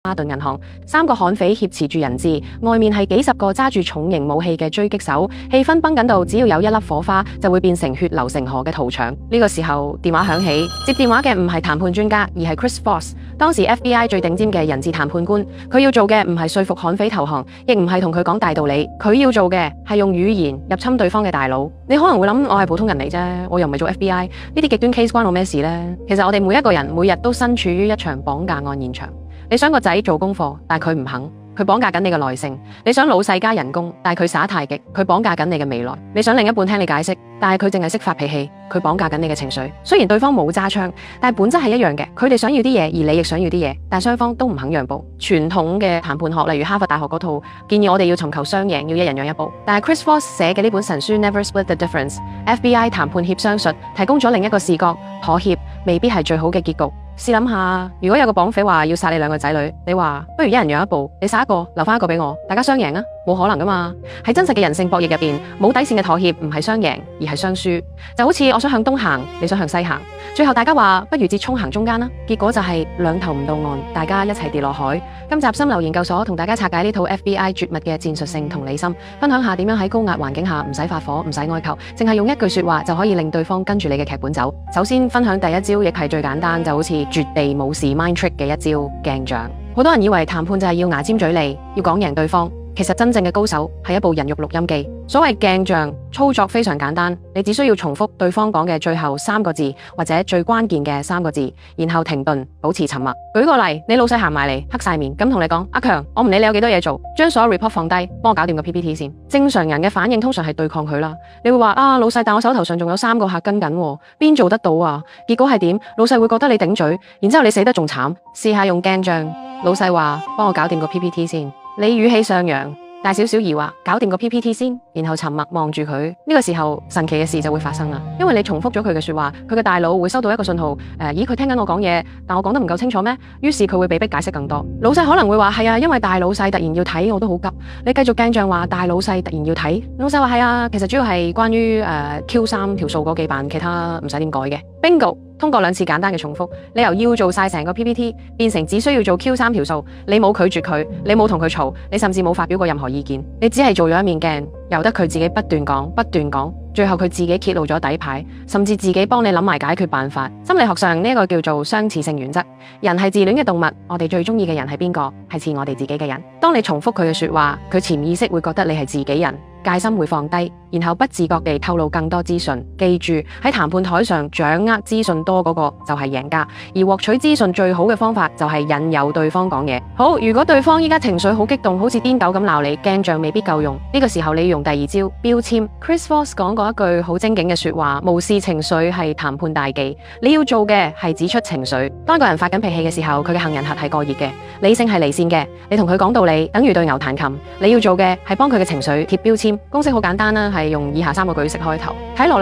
巴頓銀行，3個悍匪挾持住人質，外面係幾十個揸住重型武器嘅狙擊手，氣氛繃緊到只要有一粒火花就會變成血流成河嘅屠場。呢個時候電話響起，接電話嘅唔係談判專家，而係 Chris Voss， 當時 FBI 最頂尖嘅人質談判官。佢要做嘅唔係說服悍匪投降，亦唔係同佢講大道理，佢要做嘅係用語言入侵對方嘅大腦。你可能會諗，我係普通人嚟啫，我又唔係做 FBI， 呢啲極端 case 關我咩事呢？其實我哋每一個人每日都身處於一場綁架案現場。你想個仔做功課，但係佢唔肯，佢綁架緊你嘅耐性；你想老細加人工，但係佢耍太極，佢綁架緊你嘅未來；你想另一半聽你解釋，但係佢淨係識發脾氣，佢綁架緊你嘅情緒。雖然對方冇揸槍，但係本質係一樣嘅，佢哋想要啲嘢，而你亦想要啲嘢，但係雙方都唔肯讓步。傳統嘅談判學，例如哈佛大學嗰套，建議我哋要尋求雙贏，要一人讓一步。但係 Chris Voss 寫嘅呢本神書 Never Split the Difference，FBI 談判協商術提供咗另一個視角，妥協未必係最好嘅結局。試諗下，如果有個綁匪話要殺你2個仔女，你話不如一人讓一步，你殺一個留返一個俾我，大家雙贏啊？冇可能噶嘛！喺真實嘅人性博弈入邊，冇底線嘅妥協唔係雙贏，而係雙輸。就好似我想向東行，你想向西行，最後大家話不如折衷行中間啦，結果就係兩頭唔到岸，大家一齊跌落海。今集心流研究所同大家拆解呢套 FBI 絕密嘅戰術性同理心，分享下點樣喺高壓環境下唔使發火，唔使哀求，淨係用一句說話就可以令對方跟住你嘅劇本走。首先分享第一招，亦係最簡單，就好似絕地武士 mind trick 嘅一招鏡像。好多人以為談判就係要牙尖嘴利，要講贏對方。其實真正嘅高手係一部人肉錄音機。所謂鏡像操作非常簡單，你只需要重複對方講嘅最後3個字或者最關鍵嘅3個字，然後停頓，保持沉默。舉個例，你老細行埋嚟，黑晒面咁同你講：阿強，我唔理你有幾多嘢做，將所有 report 放低，幫我搞掂個 PPT 先。正常人嘅反應通常係對抗佢啦。你會話啊，老細，但我手頭上仲有3個客跟緊，邊做得到啊？結果係點？老細會覺得你頂嘴，然之後你死得仲慘。試下用鏡像，老細話幫我搞掂個 PPT 先。你語氣上揚，大少少疑惑，搞掂個 PPT 先，然後沉默望住佢。呢個時候神奇嘅事就會發生啦，因為你重複咗佢嘅說話，佢嘅大腦會收到一個信號，咦，佢聽緊我講嘢，但我講得唔夠清楚咩？於是佢會被逼解釋更多。老細可能會話係啊，因為大老細突然要睇，我都好急。你繼續鏡像話大老細突然要睇，老細話係啊，其實主要係關於Q3條數嗰幾版，其他唔使點改嘅。Bingo！通過2次簡單嘅重複，你由要做晒成個 PPT 變成只需要做 Q3條數，你冇拒絕佢，你冇同佢嘈，你甚至冇發表過任何意見，你只係做咗一面鏡，由得佢自己不斷講，不斷講，最後佢自己揭露咗底牌，甚至自己幫你諗埋解決辦法。心理學上呢個叫做相似性原則。人係自戀嘅動物，我哋最中意嘅人係邊個？係似我哋自己嘅人。當你重複佢嘅說話，佢潛意識會覺得你係自己人。戒心會放低，然後不自覺地透露更多資訊。記住，喺談判台上掌握資訊多嗰個就係贏家，而獲取資訊最好嘅方法就係引誘對方講嘢。好，如果對方依家情緒好激動，好似癲狗咁鬧你，鏡像未必夠用。呢個時候你要用第2招標籤。Chris Voss 講過一句好精警嘅說話：無視情緒係談判大忌。你要做嘅係指出情緒。當一個人發緊脾氣嘅時候，佢嘅杏仁核係過熱嘅，理性係離線嘅。你同佢講道理，等於對牛彈琴。你要做嘅係幫佢嘅情緒貼標籤。公式好簡單啦，係用以下3個句式開頭。聽落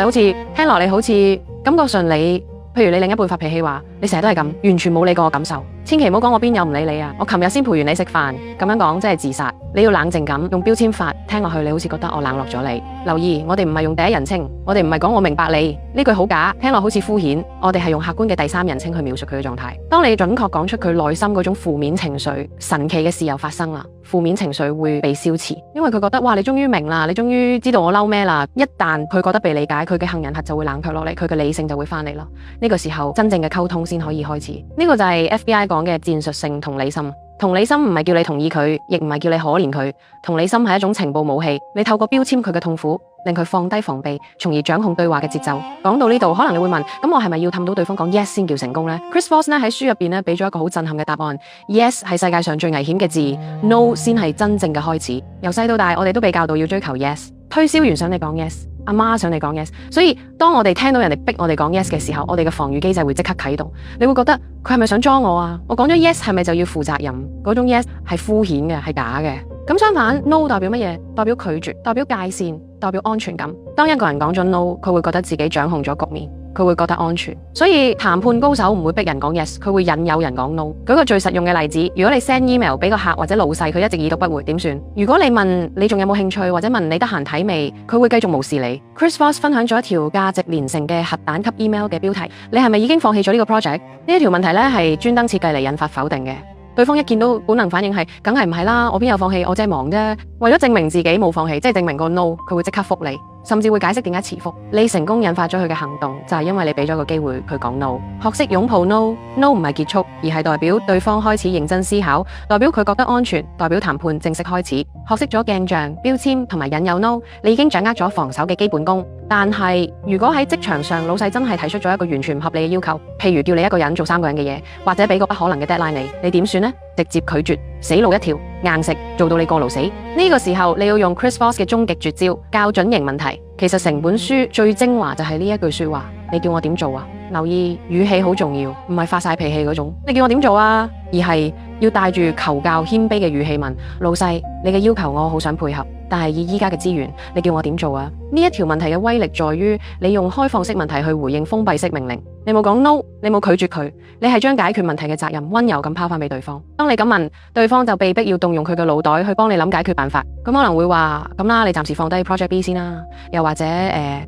你好似感覺上你，譬如你另一半發脾氣話，你成日都係咁，完全冇理過我感受。千祈唔好講我邊有唔理你啊！我琴日先陪完你食飯，咁樣講真係自殺。你要冷靜咁用標籤法，聽落去你好似覺得我冷落咗你。留意，我哋唔係用第一人稱，我哋唔係講我明白你，呢句好假，聽落好似敷衍。我哋係用客觀嘅第3人稱去描述佢嘅狀態。當你準確講出佢內心嗰種負面情緒，神奇嘅事又發生啦。負面情緒會被消磁，因為佢覺得哇，你終於明啦，你終於知道我嬲咩啦。一旦佢覺得被理解，佢嘅杏仁核就會冷卻落嚟，佢嘅理性就會翻嚟啦。呢個時候真正嘅溝通先可以開始。呢個就係 FBI 講嘅戰術性同理心。同理心唔係叫你同意佢，亦唔係叫你可憐佢。同理心係一種情報武器，你透過標籤佢嘅痛苦，令佢放低防備，從而掌控對話嘅節奏。講到呢度，可能你會問，咁我係咪要氹到對方講 yes 先叫成功呢？ Chris Voss 喺書入邊俾咗一個好震撼嘅答案。Yes 係世界上最危險嘅字，No 先係真正嘅開始。由細到大，我哋都被教導要追求 yes。推銷員想你講 yes， 阿媽想你講 yes， 所以當我哋聽到人哋逼我哋講 yes 嘅時候，我哋嘅防禦機制會即刻啟動。你會覺得佢係咪想裝我啊？我講咗 yes 係咪就要負責任？嗰種 yes 係敷衍嘅，係假嘅。咁相反 ，no 代表乜嘢？代表拒絕，代表界線，代表安全感。當一個人講咗 no， 佢會覺得自己掌控咗局面，佢會覺得安全。所以談判高手唔會逼人講 yes， 佢會引誘人講 no。舉個最實用嘅例子，如果你 send email 俾個客或者老細，佢一直已讀不回，點算？如果你問你仲有冇興趣，或者問你得閒睇未，佢會繼續無視你。Chris Voss 分享咗一條價值連城嘅核彈級 email 嘅標題，你係咪已經放棄咗呢個 project？呢一條問題咧係專登設計嚟引發否定嘅。對方一見到本能反應係，梗係唔係啦，我邊有放棄，我真係忙啫。為咗證明自己冇放棄，即係證明個 no， 佢會即刻覆你，甚至會解釋點解遲覆。你成功引發咗佢嘅行動，就係因為你俾咗個機會佢講 no。學識擁抱 no 唔係結束，而係代表對方開始認真思考，代表佢覺得安全，代表談判正式開始。學識咗鏡像、標籤同埋引誘 no， 你已經掌握咗防守嘅基本功。但係如果喺職場上，老細真係提出咗一個完全唔合理嘅要求，譬如叫你一個人做3個人嘅嘢，或者俾個不可能嘅 deadline你點算呢？直接拒絕，死路一條，硬食，做到你過勞死。呢個時候你要用 Chris Voss 嘅終極絕招，校準型問題。其實成本書最精華就係呢一句說話，你叫我點做啊？留意語氣好重要，唔係發晒脾氣嗰種，你叫我點做啊？而係要帶住求教謙卑嘅語氣問老細，你嘅要求我好想配合，但係以依家嘅資源，你叫我點做啊？呢一條問題嘅威力在於你用開放式問題去回應封閉式命令。你冇講 no， 你冇拒絕佢，你係將解決問題嘅責任溫柔咁拋翻俾對方。當你咁問，對方就被逼要動用佢嘅腦袋去幫你諗解決辦法。佢可能會話咁啦，你暫時放低 project B 先啦，又或者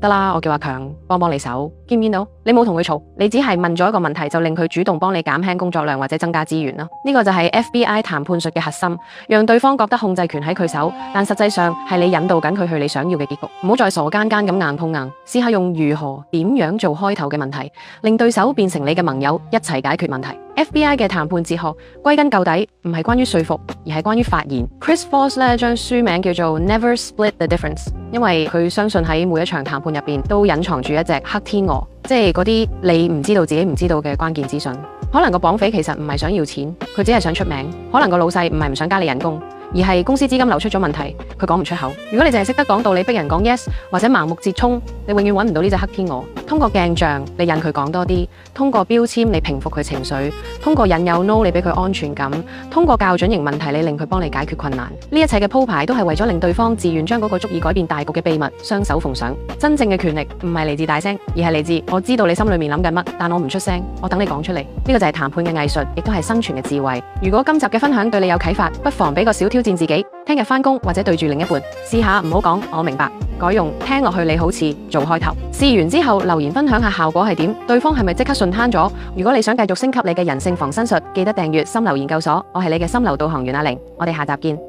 得啦，我叫阿強幫你手。見唔見到？你冇同佢嘈，你只係問咗一個問題，就令佢主動幫你減輕工作量或者增加資源啦。呢個就係 FBI 談判術嘅核心，讓對方覺得控制權喺佢手，但實際上係你引導緊佢去你想要嘅結局。唔好再傻更更咁硬碰硬，試下用如何、點樣做開頭嘅問題，令對手變成你嘅盟友，一齊解決問題。FBI 嘅談判哲學歸根究底唔係關於說服，而係關於發言。Chris Voss 咧將書名叫做 Never Split the Difference， 因為佢相信喺每一場談判入邊都隱藏住一隻黑天鵝，即係嗰啲你唔知道自己唔知道嘅關鍵資訊。可能個綁匪其實唔係想要錢，佢只係想出名。可能個老細唔係唔想加你人工，而係公司資金流出咗問題，佢講唔出口。如果你淨係識得講道理逼人講 yes， 或者盲目折衝，你永遠揾唔到呢隻黑天鵝。通過鏡像，你引佢講多啲；通過標籤，你平復佢情緒；通過引誘 no， 你俾佢安全感；通過校準型問題，你令佢幫你解決困難。呢一切嘅鋪排都係為咗令對方自願將嗰個足以改變大局嘅秘密雙手奉上。真正嘅權力唔係嚟自大聲，而係嚟自我知道你心裏面諗緊乜，但我唔出聲，我等你講出嚟。呢個就係談判嘅藝術，亦都係生存嘅智慧。如果今集嘅分享對你有啟發，不妨俾個小挑戰自己。聽日返工或者對住另一半，試下唔好講我明白，改用聽落去你好似做開頭。試完之後留言分享下效果係點，對方係咪即刻順攤咗？如果你想繼續升級你嘅人性防身術，記得訂閱心流研究所。我係你嘅心流導航員阿玲，我哋下集見。